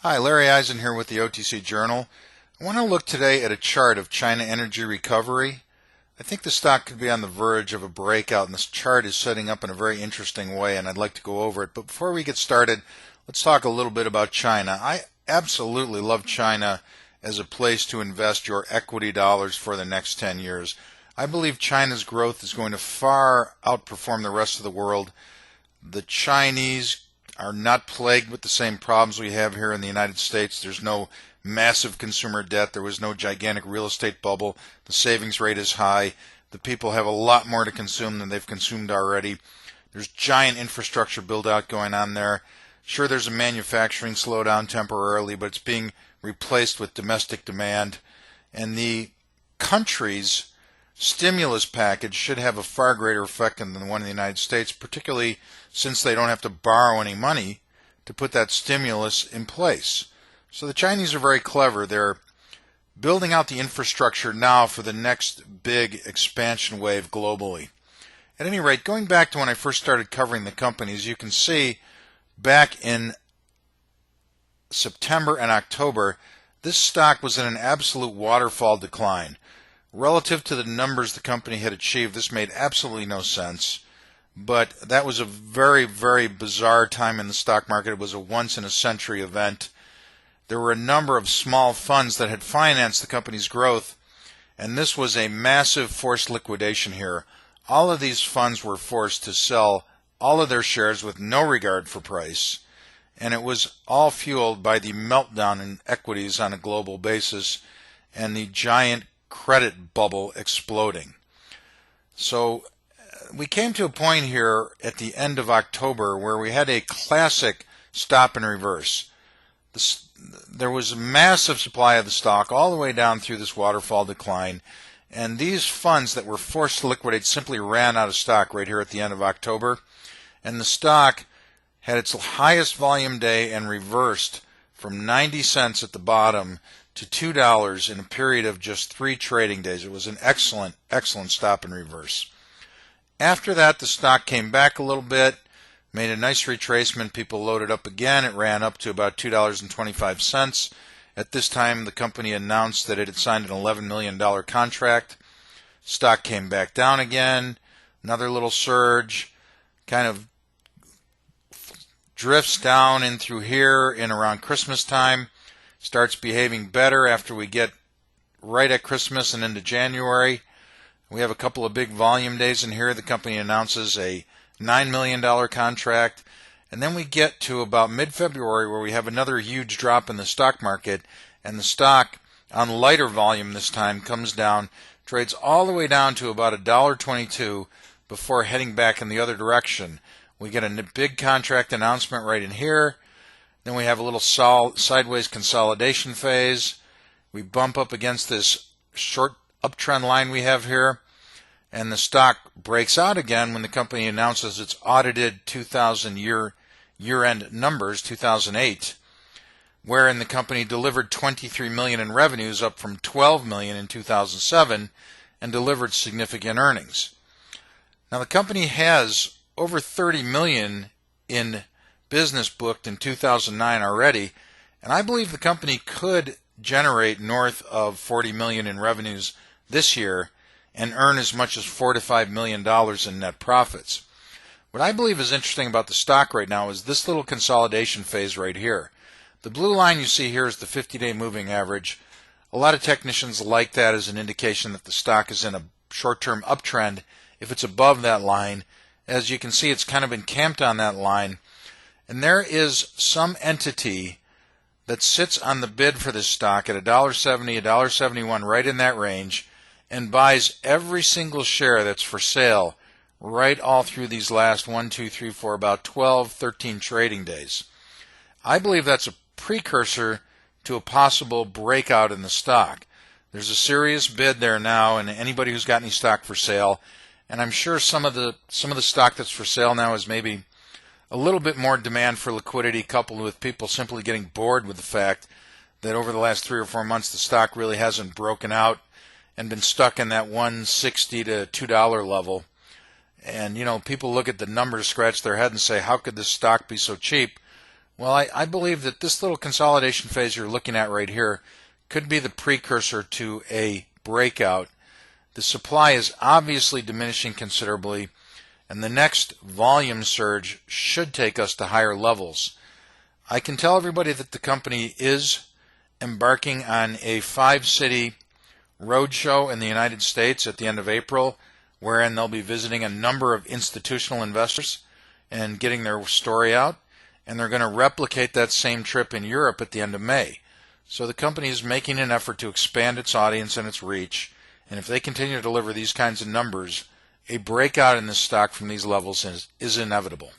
Hi, Larry Eisen here with the OTC Journal. I want to look today at a chart of China energy recovery. I think the stock could be on the verge of a breakout, and this chart is setting up in a very interesting way, and I'd like to go over it. But before we get started, let's talk a little bit about China. I absolutely love China as a place to invest your equity dollars for the next 10 years. I believe China's growth is going to far outperform the rest of the world. The Chinese are not plagued with the same problems we have here in the United States. There's no massive consumer debt. There was no gigantic real estate bubble. The savings rate is high. The people have a lot more to consume than they've consumed already. There's giant infrastructure build out going on there. Sure, there's a manufacturing slowdown temporarily, but it's being replaced with domestic demand. And the country's stimulus package should have a far greater effect than the one in the United States, particularly since they don't have to borrow any money to put that stimulus in place. So the Chinese are very clever. They're building out the infrastructure now for the next big expansion wave globally. At any rate, going back to when I first started covering the companies, you can see back in September and October, this stock was in an absolute waterfall decline. Relative to the numbers the company had achieved, this made absolutely no sense. But that was a very, very bizarre time in the stock market. It was a once-in-a-century event. There were a number of small funds that had financed the company's growth, and this was a massive forced liquidation here. All of these funds were forced to sell all of their shares with no regard for price, and it was all fueled by the meltdown in equities on a global basis and the giant credit bubble exploding. So we came to a point here at the end of October where we had a classic stop and reverse. There was a massive supply of the stock all the way down through this waterfall decline, and these funds that were forced to liquidate simply ran out of stock right here at the end of October, and the stock had its highest volume day and reversed from 90 cents at the bottom to $2 in a period of just 3 trading days. It was an excellent, excellent stop and reverse. After that, the stock came back a little bit, made a nice retracement. People loaded up again. It ran up to about $2.25. At this time, the company announced that it had signed an $11 million contract. Stock came back down again. Another little surge, kind of drifts down in through here in around Christmas time. Starts behaving better after we get right at Christmas and into January. We have a couple of big volume days in here. The company announces a $9 million contract. And then we get to about mid-February where we have another huge drop in the stock market. And the stock, on lighter volume this time, comes down, trades all the way down to about $1.22 before heading back in the other direction. We get a big contract announcement right in here. Then we have a little sideways consolidation phase. We bump up against this short uptrend line we have here, and the stock breaks out again when the company announces its audited 2000 year-end numbers, 2008, wherein the company delivered $23 million in revenues, up from $12 million in 2007, and delivered significant earnings. Now the company has over $30 million in business booked in 2009 already, and I believe the company could generate north of $40 million in revenues this year and earn as much as $4 to $5 million in net profits. What I believe is interesting about the stock right now is this little consolidation phase right here. The blue line you see here is the 50-day moving average. A lot of technicians like that as an indication that the stock is in a short-term uptrend if it's above that line. As you can see, it's kind of encamped on that line. And there is some entity that sits on the bid for this stock at $1.70, $1.71, right in that range, and buys every single share that's for sale right all through these last 1, 2, 3, 4, about 12, 13 trading days. I believe that's a precursor to a possible breakout in the stock. There's a serious bid there now, and anybody who's got any stock for sale, and I'm sure some of the stock that's for sale now is maybe a little bit more demand for liquidity, coupled with people simply getting bored with the fact that over the last 3 or 4 months the stock really hasn't broken out and been stuck in that $1.60 to $2 level. And people look at the numbers, scratch their head and say, how could this stock be so cheap Well, I believe that this little consolidation phase you're looking at right here could be the precursor to a breakout. The supply is obviously diminishing considerably, and the next volume surge should take us to higher levels. I can tell everybody that the company is embarking on a 5-city roadshow in the United States at the end of April, wherein they'll be visiting a number of institutional investors and getting their story out. And they're going to replicate that same trip in Europe at the end of May. So the company is making an effort to expand its audience and its reach. And if they continue to deliver these kinds of numbers, a breakout in this stock from these levels is inevitable.